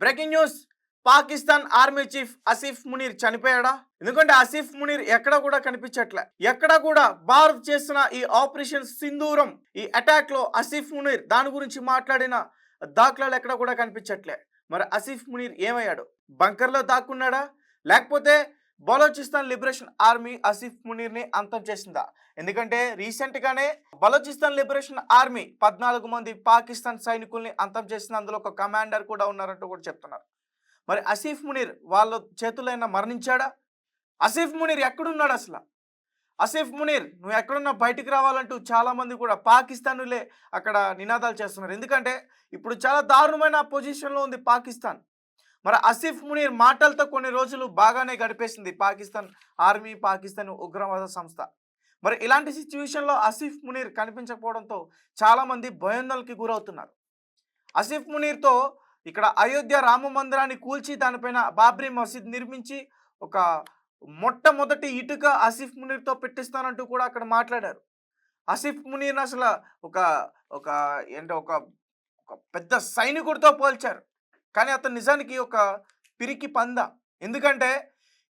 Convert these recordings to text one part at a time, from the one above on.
Breaking news. Pakistan army chief Asif Munir చనిపోయాడా? ఎందుకంటే ఆసిఫ్ మునీర్ ఎక్కడ కూడా కనిపించట్లే. ఎక్కడ కూడా భారత్ చేసిన ఈ ఆపరేషన్ సింధూరం, ఈ అటాక్ లో ఆసిఫ్ మునీర్ దాని గురించి మాట్లాడిన దాఖలాలు ఎక్కడ కూడా కనిపించట్లే. మరి ఆసిఫ్ మునీర్ ఏమయ్యాడు? బంకర్లో దాక్కున్నాడా, లేకపోతే బలోచిస్తాన్ లిబరేషన్ ఆర్మీ ఆసిఫ్ మునీర్ ని అంతం చేసిందా? ఎందుకంటే రీసెంట్ గానే బలోచిస్తాన్ లిబరేషన్ ఆర్మీ 14 మంది పాకిస్తాన్ సైనికుల్ని అంతం చేసింది. అందులో ఒక కమాండర్ కూడా ఉన్నారంటూ కూడా చెప్తున్నారు. మరి ఆసిఫ్ మునీర్ వాళ్ళ చేతులైనా మరణించాడా? ఆసిఫ్ మునీర్ ఎక్కడున్నాడు అసలు? ఆసిఫ్ మునీర్ నువ్వు ఎక్కడున్నా బయటికి రావాలంటూ చాలా మంది కూడా పాకిస్తానులే అక్కడ నినాదాలు చేస్తున్నారు. ఎందుకంటే ఇప్పుడు చాలా దారుణమైన పొజిషన్లో ఉంది పాకిస్తాన్. మరి ఆసిఫ్ మునీర్ మాటలతో కొన్ని రోజులు బాగానే గడిపేసింది పాకిస్తాన్ ఆర్మీ, పాకిస్తాన్ ఉగ్రవాద సంస్థ. మరి ఇలాంటి సిచ్యువేషన్లో ఆసిఫ్ మునీర్ కనిపించకపోవడంతో చాలామంది భయోందనకి గురవుతున్నారు. ఆసిఫ్ మునీర్తో ఇక్కడ అయోధ్య రామ మందిరాన్ని కూల్చి దానిపైన బాబ్రీ మసీద్ నిర్మించి ఒక మొట్టమొదటి ఇటుక ఆసిఫ్ మునీర్తో పెట్టిస్తానంటూ కూడా అక్కడ మాట్లాడారు. ఆసిఫ్ మునీర్ అసలు ఒక ఒక ఏంటో ఒక ఒక పెద్ద సైనికుడితో పోల్చారు. కానీ అతను నిజానికి ఒక పిరికి పంద. ఎందుకంటే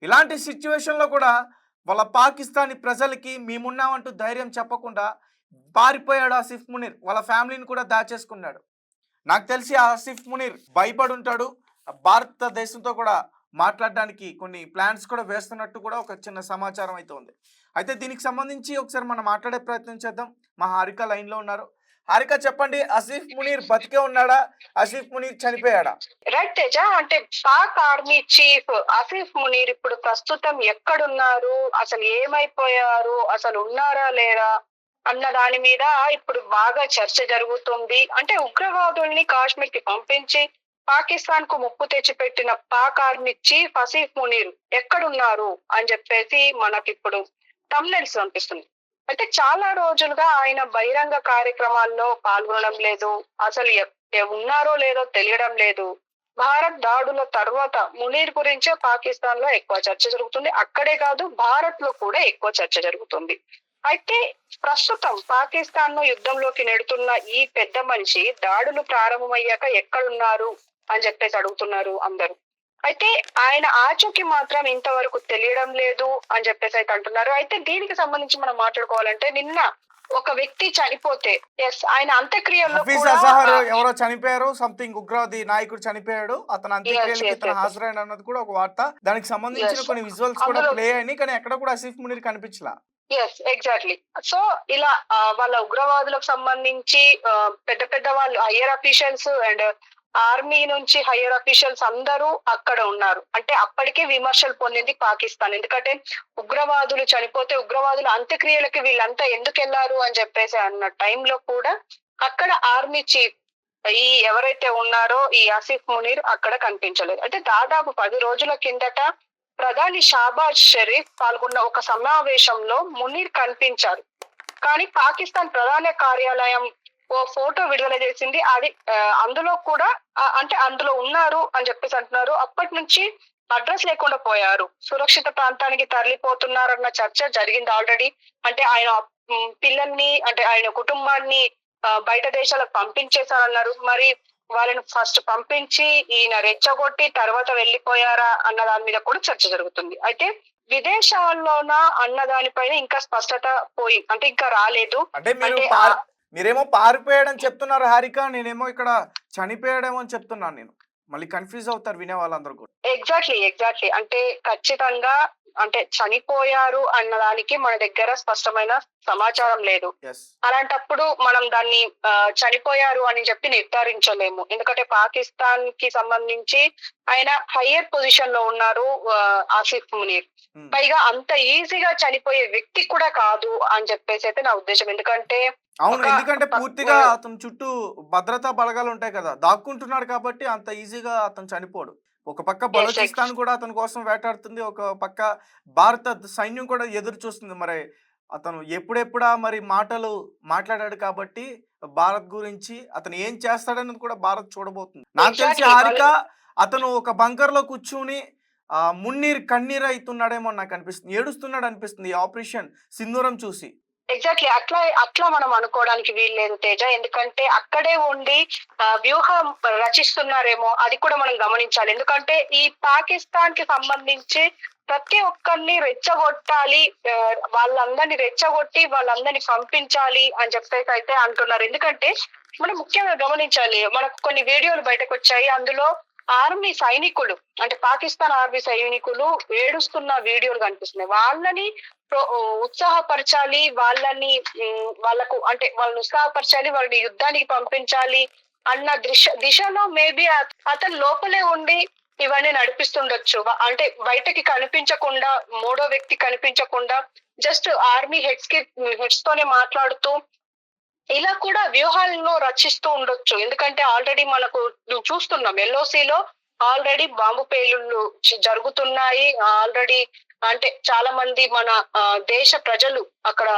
ఇలాంటి సిచ్యువేషన్లో కూడా వాళ్ళ పాకిస్తానీ ప్రజలకి మేమున్నామంటూ ధైర్యం చెప్పకుండా పారిపోయాడు ఆసిఫ్ మునీర్. వాళ్ళ ఫ్యామిలీని కూడా దాచేసుకున్నాడు. నాకు తెలిసి ఆసిఫ్ మునీర్ భయపడి ఉంటాడు. భారతదేశంతో కూడా మాట్లాడడానికి కొన్ని ప్లాన్స్ కూడా వేస్తున్నట్టు కూడా ఒక చిన్న సమాచారం అయితే ఉంది. అయితే దీనికి సంబంధించి ఒకసారి మనం మాట్లాడే ప్రయత్నం చేద్దాం. మా హారిక లైన్లో ఉన్నారు. హారిక, చెప్పండి, ఆసిఫ్ మునీర్ బతికే ఉన్నాడా? ఆసిఫ్ మునీర్ చనిపోయాడా? రైట్ తేజ, అంటే పాక్ ఆర్మీ చీఫ్ ఆసిఫ్ మునీర్ ఇప్పుడు ప్రస్తుతం ఎక్కడున్నారు, అసలు ఏమైపోయారు, అసలు ఉన్నారా లేరా అన్న దాని మీద ఇప్పుడు బాగా చర్చ జరుగుతుంది. అంటే ఉగ్రవాదుల్ని కాశ్మీర్ కి పంపించి పాకిస్తాన్ కు ముప్పు తెచ్చిపెట్టిన పాక్ ఆర్మీ చీఫ్ ఆసిఫ్ మునీర్ ఎక్కడున్నారు అని చెప్పేసి మనకిప్పుడు థంబ్నెయిల్స్ కనిపిస్తుంది. అయితే చాలా రోజులుగా ఆయన బహిరంగ కార్యక్రమాల్లో పాల్గొనడం లేదు. అసలు ఉన్నారో లేదో తెలియడం లేదు. భారత్ దాడుల తర్వాత మునీర్ గురించే పాకిస్తాన్ లో ఎక్కువ చర్చ జరుగుతుంది. అక్కడే కాదు, భారత్ లో కూడా ఎక్కువ చర్చ జరుగుతుంది. అయితే ప్రస్తుతం పాకిస్తాన్ ను యుద్ధంలోకి నెడుతున్న ఈ పెద్ద మనిషి దాడులు ప్రారంభమయ్యాక ఎక్కడున్నారు అని చెప్పేసి అడుగుతున్నారు అందరూ. అయితే ఆయన ఆచూకీ మాత్రం ఇంతవరకు తెలియడం లేదు అని చెప్పేసి అయితే అంటున్నారు. అయితే దీనికి సంబంధించి మనం మాట్లాడుకోవాలంటే, నిన్న ఒక వ్యక్తి చనిపోతే ఆయన అంత్యక్రియల్లో ఎవరో చనిపోయారు, సంథింగ్ ఉగ్రవాది నాయకుడు చనిపోయాడు, అతను అంత్యక్రియలకి హాజరైన అన్నది కూడా ఒక వార్త. దానికి సంబంధించిన కొన్ని విజువల్స్ కూడా ప్లే అయినాయి, కానీ ఎక్కడ కూడా ఆసిఫ్ మునీర్ కనిపించలా. Yes, exactly. సో ఇలా వాళ్ళ ఉగ్రవాదులకు సంబంధించి పెద్ద పెద్ద వాళ్ళు, హయ్యర్ అఫీషియల్స్ అండ్ ఆర్మీ నుంచి హయ్యర్ అఫీషియల్స్ అందరూ అక్కడ ఉన్నారు. అంటే అప్పటికే విమర్శలు పొందింది పాకిస్తాన్. ఎందుకంటే ఉగ్రవాదులు చనిపోతే ఉగ్రవాదుల అంత్యక్రియలకి వీళ్ళంతా ఎందుకు వెళ్లారు అని చెప్పేసి అన్న టైంలో కూడా అక్కడ ఆర్మీ చీఫ్ ఈ ఎవరైతే ఉన్నారో ఈ ఆసిఫ్ మునీర్ అక్కడ కనిపించలేదు. అంటే దాదాపు 10 రోజుల కిందట ప్రధాని షాబాజ్ షరీఫ్ పాల్గొన్న ఒక సమావేశంలో మునీర్ కనిపించారు. కానీ పాకిస్తాన్ ప్రధాన కార్యాలయం ఓ ఫోటో విడుదల చేసింది. అది అందులో కూడా అంటే అందులో ఉన్నారు అని చెప్పేసి అంటున్నారు. అప్పటి నుంచి అడ్రస్ లేకుండా పోయారు. సురక్షిత ప్రాంతానికి తరలిపోతున్నారన్న చర్చ జరిగింది ఆల్రెడీ. అంటే ఆయన పిల్లల్ని, అంటే ఆయన కుటుంబాన్ని బయట దేశాలకు పంపించేశారన్నారు. మరి వాళ్ళని ఫస్ట్ పంపించి ఈయన రెచ్చగొట్టి తర్వాత వెళ్ళిపోయారా అన్న దాని మీద కూడా చర్చ జరుగుతుంది. అయితే విదేశాల్లోనా అన్న దానిపైన ఇంకా స్పష్టత పోయి, అంటే ఇంకా రాలేదు. మీరేమో పారిపోయాడని చెప్తున్నారు హారిక, నేనేమో ఇక్కడ చనిపోయాడేమో అని చెప్తున్నాను. నేను మళ్ళీ కన్ఫ్యూజ్ అవుతారు వినే వాళ్ళందరూ కూడా. ఎగ్జాక్ట్లీ. అంటే ఖచ్చితంగా అంటే చనిపోయారు అన్నదానికి మన దగ్గర స్పష్టమైన సమాచారం లేదు. అలాంటప్పుడు మనం దాన్ని చనిపోయారు అని చెప్పి నిర్ధారించలేము. ఎందుకంటే పాకిస్తాన్ కి సంబంధించి ఆయన హయ్యర్ పొజిషన్ లో ఉన్నారు ఆసిఫ్ మునీర్. పైగా అంత ఈజీగా చనిపోయే వ్యక్తి కూడా కాదు అని చెప్పేసి అయితే నా ఉద్దేశం. ఎందుకంటే పూర్తిగా అతని చుట్టూ భద్రతా బలగాలు ఉంటాయి కదా, దాక్కుంటున్నాడు కాబట్టి అంత ఈజీగా అతను చనిపోడు. ఒక పక్క బలూచిస్తాన్ కూడా అతని కోసం వేటాడుతుంది, ఒక పక్క భారత సైన్యం కూడా ఎదురు చూస్తుంది. మరి అతను ఎప్పుడెప్పుడా మరి మాటలు మాట్లాడాడు కాబట్టి భారత్ గురించి అతను ఏం చేస్తాడని కూడా భారత్ చూడబోతుంది. నాకు తెలిసి హారిక, అతను ఒక బంకర్ లో కూర్చుని మున్నీర్ కన్నీరు అవుతున్నాడేమో నాకు అనిపిస్తుంది, ఏడుస్తున్నాడు అనిపిస్తుంది ఈ ఆపరేషన్ సింధూరం చూసి. ఎగ్జాక్ట్లీ అట్లా అట్లా మనం అనుకోవడానికి వీల్లేదు తేజ. ఎందుకంటే అక్కడే ఉండి వ్యూహం రచిస్తున్నారేమో అది కూడా మనం గమనించాలి. ఎందుకంటే ఈ పాకిస్తాన్ కి సంబంధించి ప్రతి ఒక్కరిని రెచ్చగొట్టాలి, వాళ్ళందరినీ రెచ్చగొట్టి వాళ్ళందరినీ పంపించాలి అని చెప్పేసి అయితే అంటున్నారు. ఎందుకంటే మనం ముఖ్యంగా గమనించాలి, మనకు కొన్ని వీడియోలు బయటకు వచ్చాయి. అందులో ఆర్మీ సైనికులు అంటే పాకిస్తాన్ ఆర్మీ సైనికులు ఏడుస్తున్న వీడియోలు కనిపిస్తున్నాయి. వాళ్ళని ఉత్సాహపరచాలి, వాళ్ళని వాళ్ళకు అంటే వాళ్ళని ఉత్సాహపరచాలి, వాళ్ళని యుద్ధానికి పంపించాలి అన్న దిశలో మేబీ అతను లోపలే ఉండి ఇవన్నీ నడిపిస్తుండొచ్చు. అంటే బయటకి కనిపించకుండా, మూడో వ్యక్తి కనిపించకుండా జస్ట్ ఆర్మీ హెడ్స్ తోనే మాట్లాడుతూ ఇలా కూడా వ్యూహాలను రచిస్తూ ఉండొచ్చు. ఎందుకంటే ఆల్రెడీ మనకు చూస్తున్నాం ఎల్ఓసిలో ఆల్రెడీ బాంబు పేలుళ్ళు జరుగుతున్నాయి. ఆల్రెడీ అంటే చాలా మంది మన దేశ ప్రజలు అక్కడ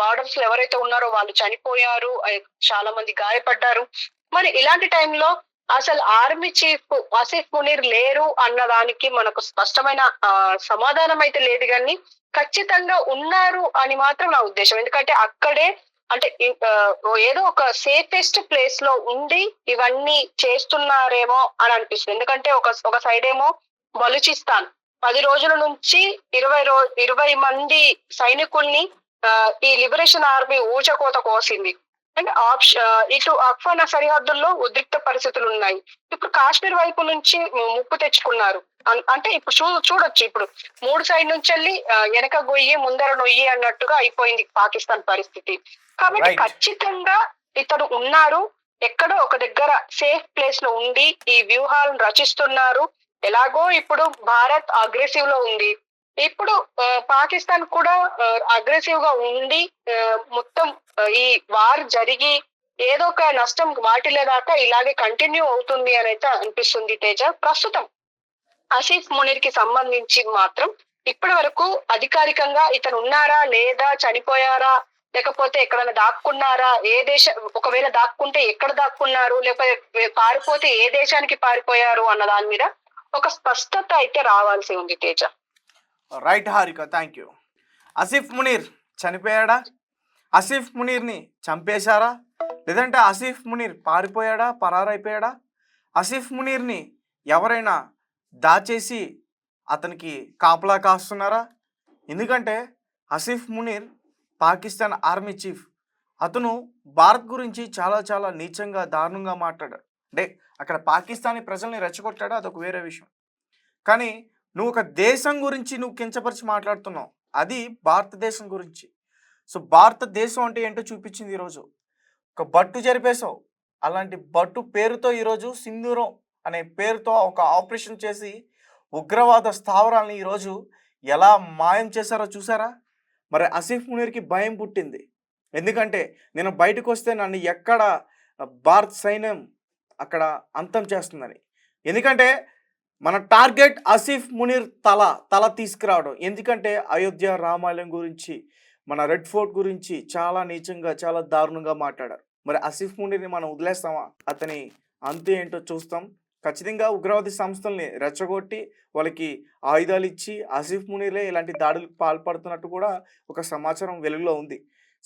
బార్డర్స్ లో ఎవరైతే ఉన్నారో వాళ్ళు చనిపోయారు, చాలా మంది గాయపడ్డారు. మరి ఇలాంటి టైంలో అసలు ఆర్మీ చీఫ్ ఆసిఫ్ మునీర్ లేరు అన్నదానికి మనకు స్పష్టమైన సమాధానం అయితే లేదు, కానీ ఖచ్చితంగా ఉన్నారు అని మాత్రం నా ఉద్దేశం. ఎందుకంటే అక్కడే అంటే ఏదో ఒక సేఫెస్ట్ ప్లేస్ లో ఉండి ఇవన్నీ చేస్తున్నారేమో అని అనిపిస్తుంది. ఎందుకంటే ఒక సైడ్ ఏమో బలూచిస్తాన్ 10 రోజుల నుంచి 20 మంది సైనికుల్ని ఈ లిబరేషన్ ఆర్మీ ఊచకోత కోసింది. అంటే ఇటు అఫ్ఘాన్ సరిహద్దుల్లో ఉద్రిక్త పరిస్థితులు ఉన్నాయి. ఇప్పుడు కాశ్మీర్ వైపు నుంచి ముప్పు తెచ్చుకున్నారు. అంటే ఇప్పుడు చూడొచ్చు, ఇప్పుడు 3 సైడ్ నుంచి వెళ్ళి వెనక గొయ్యి ముందర నొయ్యి అన్నట్టుగా అయిపోయింది పాకిస్తాన్ పరిస్థితి. కాబట్టి ఖచ్చితంగా ఇతడు ఉన్నారు, ఎక్కడో ఒక దగ్గర సేఫ్ ప్లేస్ లో ఉండి ఈ వ్యూహాలను రచిస్తున్నారు. ఎలాగో ఇప్పుడు భారత్ అగ్రెసివ్ లో ఉంది, ఇప్పుడు పాకిస్తాన్ కూడా అగ్రెసివ్ గా ఉండి మొత్తం ఈ వార్ జరిగి ఏదో ఒక నష్టం వాటిల్లేదాకా ఇలాగే కంటిన్యూ అవుతుంది అని అయితే అనిపిస్తుంది తేజ. ప్రస్తుతం ఆసిఫ్ మునీర్ కి సంబంధించి మాత్రం ఇప్పటి వరకు అధికారికంగా ఇతను ఉన్నారా లేదా, చనిపోయారా, లేకపోతే ఎక్కడైనా దాక్కున్నారా, ఏ దేశం ఒకవేళ దాక్కుంటే ఎక్కడ దాక్కున్నారు, లేకపోతే పారిపోతే ఏ దేశానికి పారిపోయారు అన్న దాని మీద ఒక స్పష్టత అయితే రావాల్సి ఉంది Teja. Right Harika, thank you. Asif Munir చనిపోయాడా? ఆసిఫ్ మునీర్ని చంపేశారా? లేదంటే ఆసిఫ్ మునీర్ పారిపోయాడా, పరారైపోయాడా? ఆసిఫ్ మునీర్ని ఎవరైనా దాచేసి అతనికి కాపలా కాస్తున్నారా? ఎందుకంటే ఆసిఫ్ మునీర్ పాకిస్తాన్ ఆర్మీ చీఫ్. అతను భారత్ గురించి చాలా చాలా నీచంగా దారుణంగా మాట్లాడాడు. అంటే అక్కడ పాకిస్తానీ ప్రజల్ని రెచ్చగొట్టాడు, అదొక వేరే విషయం. కానీ నువ్వు ఒక దేశం గురించి నువ్వు కించపరిచి మాట్లాడుతున్నావు, అది భారతదేశం గురించి. సో భారతదేశం అంటే ఏంటో చూపించింది ఈరోజు. ఒక బట్టు జరిపేశావు. అలాంటి బట్టు పేరుతో ఈరోజు సింధూరం అనే పేరుతో ఒక ఆపరేషన్ చేసి ఉగ్రవాద స్థావరాలని ఈరోజు ఎలా మాయం చేశారో చూసారా? మరి ఆసిఫ్ మునీర్కి భయం పుట్టింది. ఎందుకంటే నేను బయటకు వస్తే నన్ను ఎక్కడ భారత సైన్యం అక్కడ అంతం చేస్తుందని. ఎందుకంటే మన టార్గెట్ ఆసిఫ్ మునీర్ తల తీసుకురావడం. ఎందుకంటే అయోధ్య రామాలయం గురించి, మన రెడ్ ఫోర్ట్ గురించి చాలా నీచంగా చాలా దారుణంగా మాట్లాడారు. మరి ఆసిఫ్ మునీర్ని మనం వదిలేస్తామా? అతని అంతే ఏంటో చూస్తాం. ఖచ్చితంగా ఉగ్రవాది సంస్థల్ని రెచ్చగొట్టి వాళ్ళకి ఆయుధాలు ఇచ్చి ఆసిఫ్ మునీర్లే ఇలాంటి దాడులకు పాల్పడుతున్నట్టు కూడా ఒక సమాచారం వెలుగులో ఉంది.